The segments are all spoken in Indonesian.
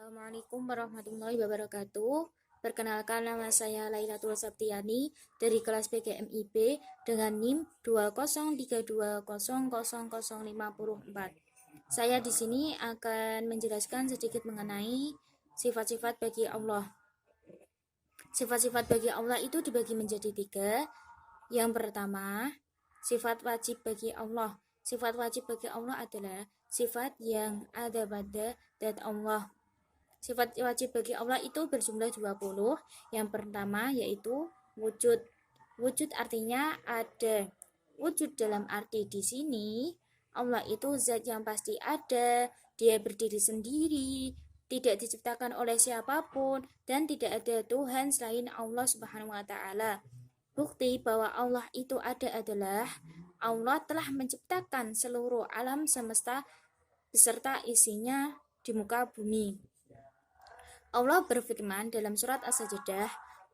Assalamualaikum warahmatullahi wabarakatuh. Perkenalkan, nama saya Lailatul Septiani dari kelas PGMIB dengan NIM 203200054. Saya di sini akan menjelaskan sedikit mengenai sifat-sifat bagi Allah. Sifat-sifat bagi Allah itu dibagi menjadi 3. Yang pertama, sifat wajib bagi Allah. Sifat wajib bagi Allah adalah sifat yang ada pada zat Allah. Sifat wajib bagi Allah itu berjumlah 20. Yang pertama yaitu wujud. Wujud artinya ada. Wujud dalam arti di sini Allah itu zat yang pasti ada, dia berdiri sendiri, tidak diciptakan oleh siapapun, dan tidak ada Tuhan selain Allah Subhanahu wa taala. Bukti bahwa Allah itu ada adalah Allah telah menciptakan seluruh alam semesta beserta isinya di muka bumi. Allah berfirman dalam surat As-Sajdah,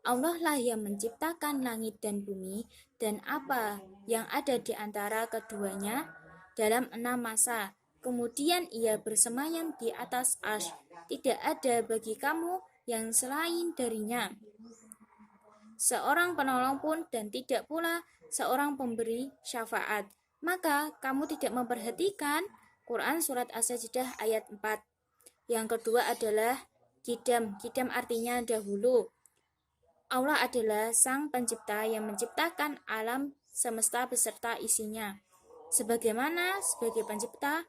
Allah lah yang menciptakan langit dan bumi dan apa yang ada di antara keduanya dalam 6 masa. Kemudian ia bersemayam di atas arsy. Tidak ada bagi kamu yang selain darinya seorang penolong pun dan tidak pula seorang pemberi syafaat. Maka kamu tidak memperhatikan. Quran surat As-Sajdah ayat 4. Yang kedua adalah Qidam. Qidam artinya dahulu. Allah adalah sang pencipta yang menciptakan alam semesta beserta isinya. Sebagaimana sebagai pencipta,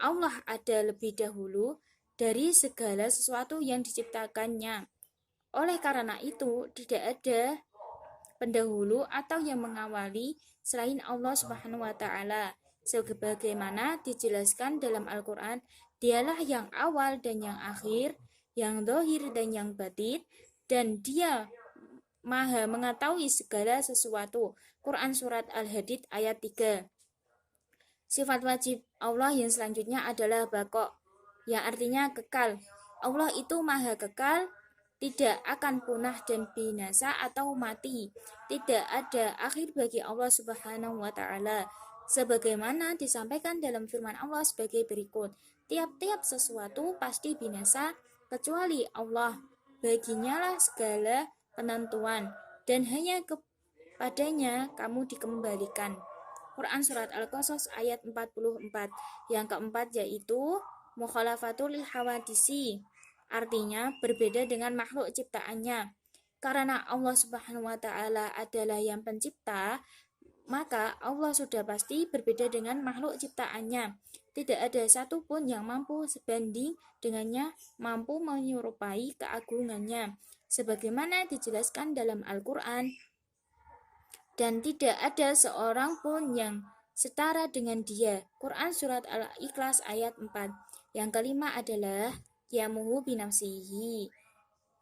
Allah ada lebih dahulu dari segala sesuatu yang diciptakannya. Oleh karena itu, tidak ada pendahulu atau yang mengawali selain Allah Subhanahu wa taala. Sebagaimana dijelaskan dalam Al-Qur'an, Dialah yang awal dan yang akhir, yang zahir dan yang batin, dan Dia Maha mengetahui segala sesuatu. Quran surat Al-Hadid ayat 3. Sifat wajib Allah yang selanjutnya adalah baqo, yang artinya kekal. Allah itu maha kekal, tidak akan punah dan binasa atau mati. Tidak ada akhir bagi Allah Subhanahu wa taala. Sebagaimana disampaikan dalam firman Allah sebagai berikut, tiap-tiap sesuatu pasti binasa kecuali Allah. Baginya lah segala penentuan dan hanya kepadanya kamu dikembalikan. Quran surat Al-Qasas ayat 44. Yang keempat yaitu mukhalafatul hawadisi, artinya berbeda dengan makhluk ciptaannya. Karena Allah Subhanahu wa taala adalah yang pencipta, maka Allah sudah pasti berbeda dengan makhluk ciptaannya. Tidak ada satupun yang mampu sebanding dengannya, mampu menyerupai keagungannya. Sebagaimana dijelaskan dalam Al-Qur'an, dan tidak ada seorang pun yang setara dengan Dia. Quran surat Al-Ikhlas ayat 4. Yang kelima adalah qiyamuhu binafsihi,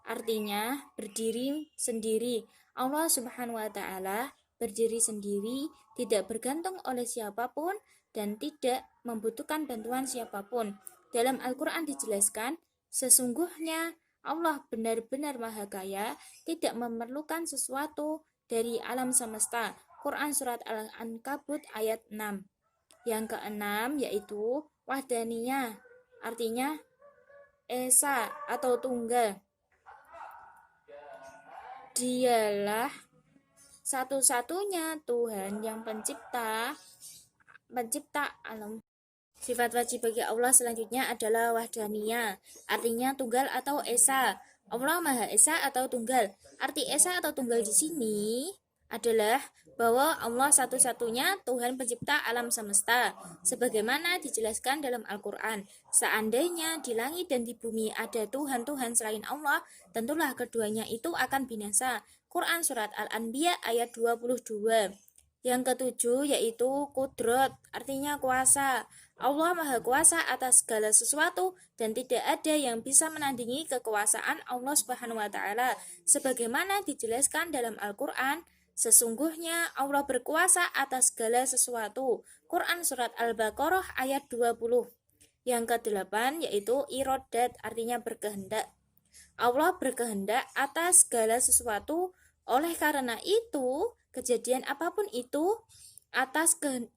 artinya berdiri sendiri. Allah Subhanahu wa taala berdiri sendiri, tidak bergantung oleh siapapun dan tidak membutuhkan bantuan siapapun. Dalam Al-Qur'an dijelaskan, sesungguhnya Allah benar-benar maha kaya, tidak memerlukan sesuatu dari alam semesta. Quran surat Al-Ankabut ayat 6. Yang keenam yaitu wahdaniyah, artinya esa atau tunggal. Dialah satu-satunya Tuhan yang pencipta alam. Sifat wajib bagi Allah selanjutnya adalah wahdaniyah, artinya tunggal atau esa. Allah Maha Esa atau tunggal. Arti esa atau tunggal di sini adalah bahwa Allah satu-satunya Tuhan pencipta alam semesta. Sebagaimana dijelaskan dalam Al-Qur'an, seandainya di langit dan di bumi ada Tuhan-Tuhan selain Allah, tentulah keduanya itu akan binasa. Quran surat Al-Anbiya ayat 22. Yang ketujuh yaitu kudrat, artinya kuasa. Allah maha kuasa atas segala sesuatu dan tidak ada yang bisa menandingi kekuasaan Allah Subhanahu wa taala. Sebagaimana dijelaskan dalam Al-Qur'an, sesungguhnya Allah berkuasa atas segala sesuatu. Quran surat Al-Baqarah ayat 20. Yang kedelapan yaitu iradat, artinya berkehendak. Allah berkehendak atas segala sesuatu, oleh karena itu kejadian apapun itu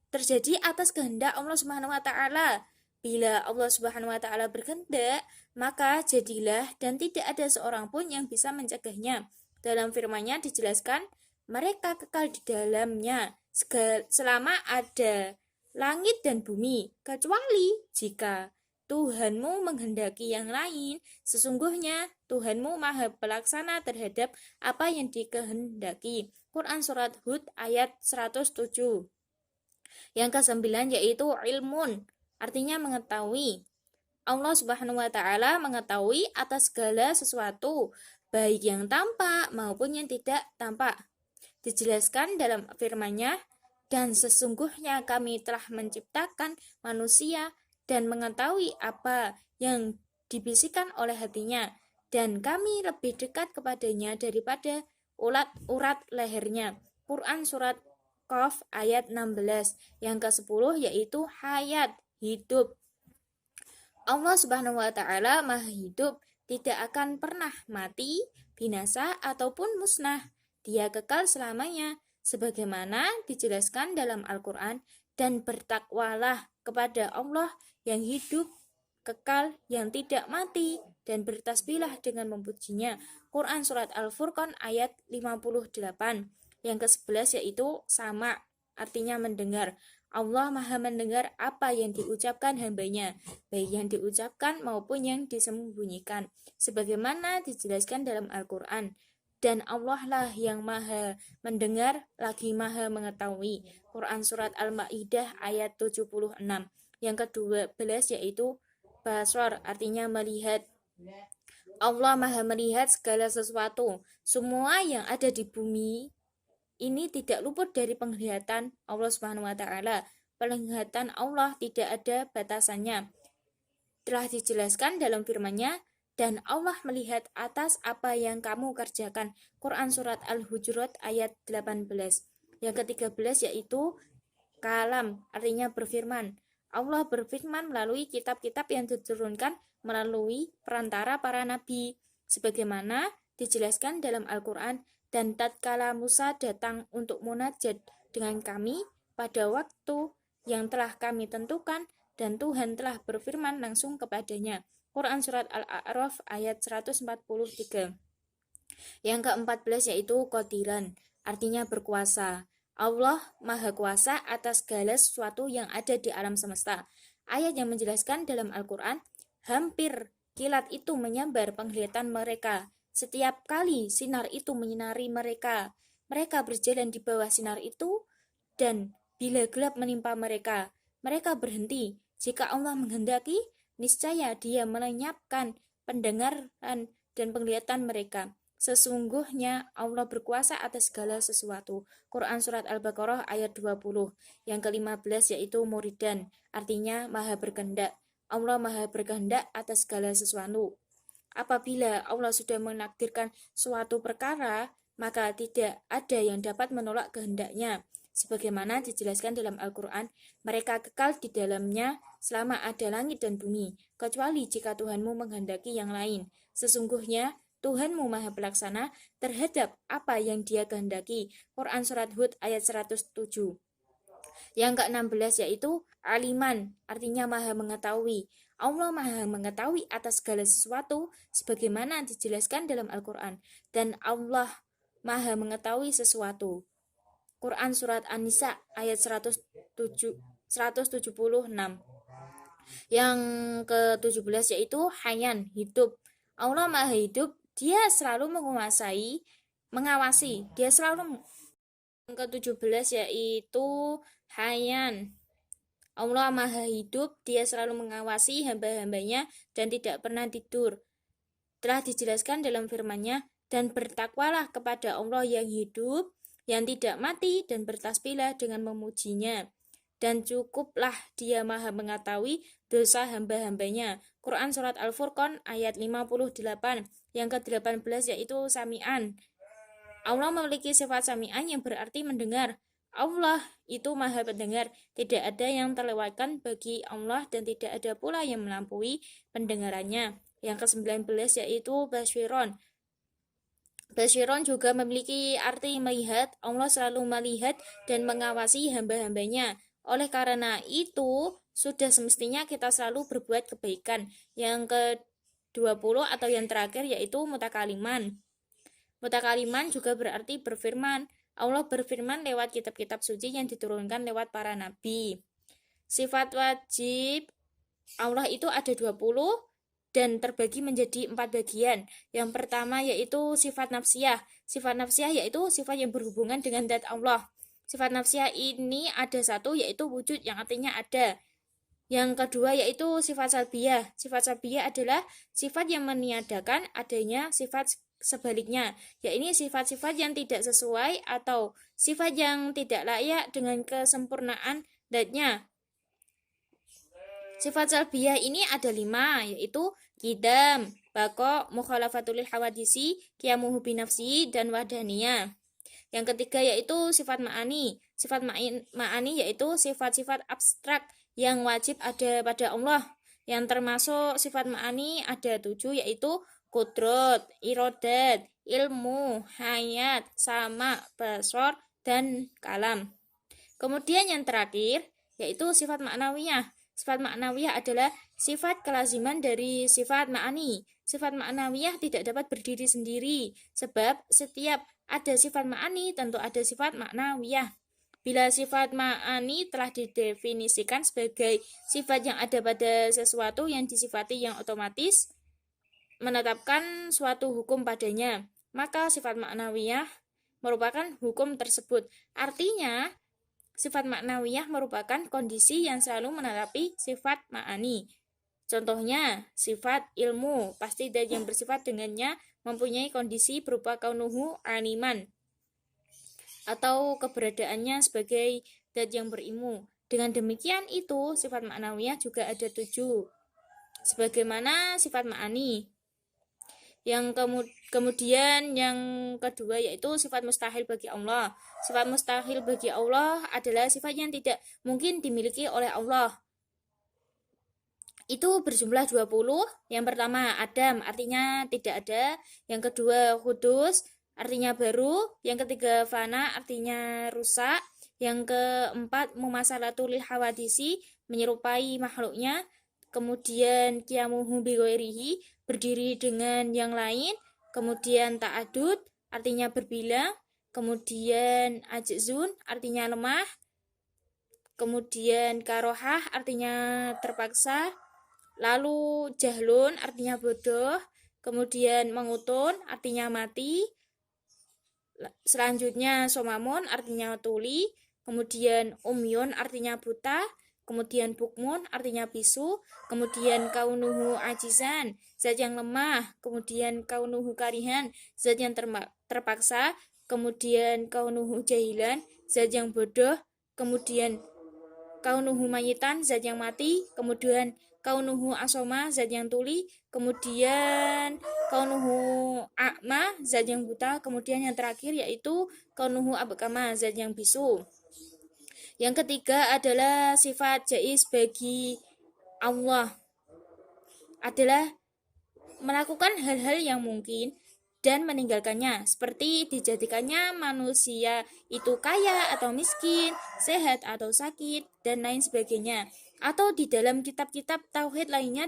terjadi atas kehendak Allah Subhanahu wa taala. Bila Allah Subhanahu wa taala berkehendak, maka jadilah dan tidak ada seorang pun yang bisa mencegahnya. Dalam firman-Nya dijelaskan, mereka kekal di dalamnya selama ada langit dan bumi, kecuali jika Tuhanmu menghendaki yang lain. Sesungguhnya Tuhanmu maha pelaksana terhadap apa yang dikehendaki. Quran Surat Hud ayat 107. Yang ke-9 yaitu ilmun, artinya mengetahui. Allah Subhanahu wa taala mengetahui atas segala sesuatu, baik yang tampak maupun yang tidak tampak. Dijelaskan dalam firman-Nya, dan sesungguhnya kami telah menciptakan manusia dan mengetahui apa yang dibisikkan oleh hatinya, dan kami lebih dekat kepadanya daripada urat lehernya. Quran Surat Qaf ayat 16. Yang ke-10 yaitu hayat, hidup. Allah Subhanahu wa taala Maha hidup, tidak akan pernah mati, binasa ataupun musnah. Dia kekal selamanya sebagaimana dijelaskan dalam Al-Qur'an, dan bertakwalah kepada Allah yang hidup, kekal, yang tidak mati, dan bertasbihlah dengan memujinya. Quran Surat Al-Furqan ayat 58. Yang ke-11 yaitu sama, artinya mendengar. Allah maha mendengar apa yang diucapkan hambanya, baik yang diucapkan maupun yang disembunyikan, sebagaimana dijelaskan dalam Al-Quran. Dan Allah lah yang maha mendengar lagi maha mengetahui. Quran Surat Al-Ma'idah ayat 76. Yang ke-12 yaitu basar, artinya melihat. Allah maha melihat segala sesuatu. Semua yang ada di bumi ini tidak luput dari penglihatan Allah Subhanahu wa taala. Penglihatan Allah tidak ada batasannya. Telah dijelaskan dalam firman-Nya, dan Allah melihat atas apa yang kamu kerjakan. Quran Surat Al-Hujurat ayat 18. Yang ke-13 yaitu kalam, artinya berfirman. Allah berfirman melalui kitab-kitab yang diturunkan melalui perantara para nabi, sebagaimana dijelaskan dalam Al-Quran. Dan tatkala Musa datang untuk munajat dengan kami pada waktu yang telah kami tentukan, dan Tuhan telah berfirman langsung kepadanya. Quran Surat Al-A'raf ayat 143. Yang ke-14 yaitu qadiran, artinya berkuasa. Allah maha kuasa atas segala sesuatu yang ada di alam semesta. Ayat yang menjelaskan dalam Al-Quran, hampir kilat itu menyambar penglihatan mereka. Setiap kali sinar itu menyinari mereka, mereka berjalan di bawah sinar itu, dan bila gelap menimpa mereka, mereka berhenti. Jika Allah menghendaki, niscaya Dia melenyapkan pendengaran dan penglihatan mereka. Sesungguhnya Allah berkuasa atas segala sesuatu. Quran Surat Al-Baqarah ayat 20. Yang ke-15 yaitu muridan, artinya maha berkehendak. Allah maha berkehendak atas segala sesuatu. Apabila Allah sudah menakdirkan suatu perkara, maka tidak ada yang dapat menolak kehendaknya. Sebagaimana dijelaskan dalam Al-Quran, mereka kekal di dalamnya selama ada langit dan bumi, kecuali jika Tuhanmu menghendaki yang lain. Sesungguhnya Tuhanmu maha pelaksana terhadap apa yang Dia kehendaki. Quran Surat Hud ayat 107. Yang ke-16 yaitu aliman, artinya maha mengetahui. Allah maha mengetahui atas segala sesuatu sebagaimana dijelaskan dalam Al-Quran. Dan Allah maha mengetahui sesuatu. Quran Surat An-Nisa ayat 176. Yang ke-17 yaitu hayan, hidup. Allah maha hidup, Dia selalu mengawasi. Dia selalu. Yang ke-17 yaitu hayan. Allah maha hidup, Dia selalu mengawasi hamba-hambanya dan tidak pernah tidur. Telah dijelaskan dalam firman-Nya, dan bertakwalah kepada Allah yang hidup, yang tidak mati, dan bertasbihlah dengan memujinya. Dan cukuplah Dia maha mengetahui dosa hamba-hambanya. Quran Surat Al-Furqan ayat 58. Yang ke-18 yaitu sami'an. Allah memiliki sifat sami'an yang berarti mendengar. Allah itu maha pendengar, tidak ada yang terlewatkan bagi Allah dan tidak ada pula yang melampaui pendengarannya. Yang ke-19 yaitu basyiron. Basyiron juga memiliki arti melihat. Allah selalu melihat dan mengawasi hamba-hambanya. Oleh karena itu, sudah semestinya kita selalu berbuat kebaikan. Yang ke-20 atau yang terakhir yaitu mutakaliman. Mutakaliman juga berarti berfirman. Allah berfirman lewat kitab-kitab suci yang diturunkan lewat para nabi. Sifat wajib Allah itu ada 20 dan terbagi menjadi 4 bagian. Yang pertama yaitu sifat nafsiyah. Sifat nafsiyah yaitu sifat yang berhubungan dengan zat Allah. Sifat nafsiyah ini ada satu yaitu wujud yang artinya ada. Yang kedua yaitu sifat salbiyah. Sifat salbiyah adalah sifat yang meniadakan adanya sifat sebaliknya, yaitu sifat-sifat yang tidak sesuai atau sifat yang tidak layak dengan kesempurnaan zatnya. Sifat salbiyah ini ada 5, yaitu qidam, baqo, mukhalafatul hawadisi, qiyamuhu binafsi, dan wahdaniyah. Yang ketiga yaitu sifat ma'ani. Sifat ma'ani yaitu sifat-sifat abstrak yang wajib ada pada Allah. Yang termasuk sifat ma'ani ada 7, yaitu kudrat, irodat, ilmu, hayat, sama, basor, dan kalam. Kemudian yang terakhir yaitu sifat ma'nawiyah. Sifat ma'nawiyah adalah sifat kelaziman dari sifat ma'ani. Sifat ma'nawiyah tidak dapat berdiri sendiri, sebab setiap ada sifat ma'ani tentu ada sifat ma'nawiyah. Bila sifat ma'ani telah didefinisikan sebagai sifat yang ada pada sesuatu yang disifati yang otomatis menetapkan suatu hukum padanya, maka sifat ma'nawiyah merupakan hukum tersebut. Artinya, sifat ma'nawiyah merupakan kondisi yang selalu menetapi sifat ma'ani. Contohnya, sifat ilmu, pasti zat yang bersifat dengannya mempunyai kondisi berupa kaunuhu aliman, atau keberadaannya sebagai zat yang berilmu. Dengan demikian itu, sifat ma'nawiyah juga ada 7, sebagaimana sifat ma'ani. Yang kemudian yang kedua yaitu sifat mustahil bagi Allah. Sifat mustahil bagi Allah adalah sifat yang tidak mungkin dimiliki oleh Allah. Itu berjumlah 20. Yang pertama Adam, artinya tidak ada. Yang kedua hudus, artinya baru. Yang ketiga fana, artinya rusak. Yang keempat mumasalatul hawadisi, menyerupai makhluknya. Kemudian qiyamuhu bi ghairihi, berdiri dengan yang lain. Kemudian ta'adud, artinya berbilang. Kemudian ajzun, artinya lemah. Kemudian karohah, artinya terpaksa. Lalu jahlun, artinya bodoh. Kemudian mengutun, artinya mati. Selanjutnya somamun, artinya tuli. Kemudian umyun, artinya buta. Kemudian bukmun, artinya bisu. Kemudian kaunuhu ajizan, zat yang lemah. Kemudian kaunuhu karihan, zat yang terpaksa. Kemudian kaunuhu jahilan, zat yang bodoh. Kemudian kaunuhu mayitan, zat yang mati. Kemudian kaunuhu asoma, zat yang tuli. Kemudian kaunuhu a'ma, zat yang buta. Kemudian yang terakhir yaitu kaunuhu abkama, zat yang bisu. Yang ketiga adalah sifat jaiz bagi Allah, adalah melakukan hal-hal yang mungkin dan meninggalkannya, seperti dijadikannya manusia itu kaya atau miskin, sehat atau sakit, dan lain sebagainya. Atau di dalam kitab-kitab tauhid lainnya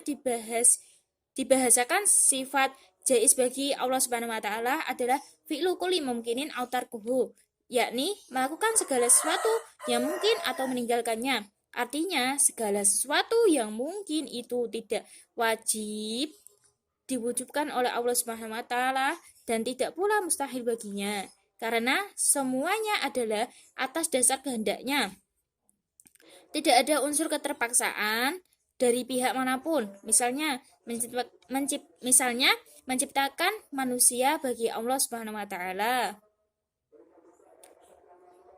dibahasakan sifat jaiz bagi Allah Subhanahu wa taala adalah fi'lu kulli mumkinin au tarkuhu, yakni melakukan segala sesuatu yang mungkin atau meninggalkannya. Artinya, segala sesuatu yang mungkin itu tidak wajib diwujudkan oleh Allah Subhanahu wa taala dan tidak pula mustahil baginya, karena semuanya adalah atas dasar kehendaknya. Tidak ada unsur keterpaksaan dari pihak manapun. Misalnya menciptakan manusia bagi Allah Subhanahu wa taala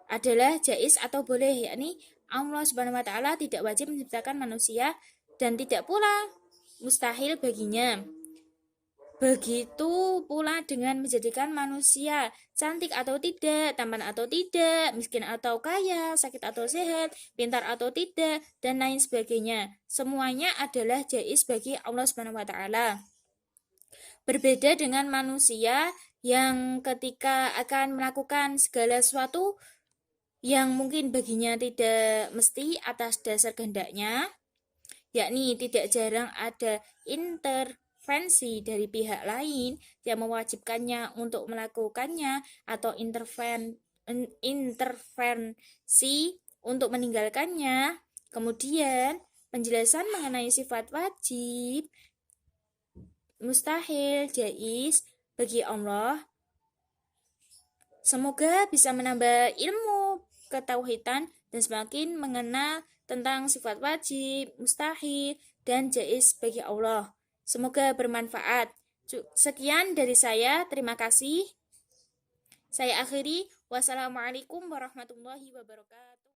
adalah jaiz atau boleh, yakni Allah Subhanahu wa taala tidak wajib menciptakan manusia dan tidak pula mustahil baginya. Begitu pula dengan menjadikan manusia cantik atau tidak, tampan atau tidak, miskin atau kaya, sakit atau sehat, pintar atau tidak, dan lain sebagainya. Semuanya adalah jaiz bagi Allah Subhanahu wa taala. Berbeda dengan manusia yang ketika akan melakukan segala sesuatu yang mungkin baginya tidak mesti atas dasar kehendaknya, yakni tidak jarang ada intervensi dari pihak lain yang mewajibkannya untuk melakukannya atau intervensi untuk meninggalkannya. Kemudian, penjelasan mengenai sifat wajib, mustahil, jaiz bagi Allah. Semoga bisa menambah ilmu ketauhidan dan semakin mengenal tentang sifat wajib, mustahil, dan jaiz bagi Allah. Semoga bermanfaat. Sekian dari saya, terima kasih. Saya akhiri. Wassalamualaikum warahmatullahi wabarakatuh.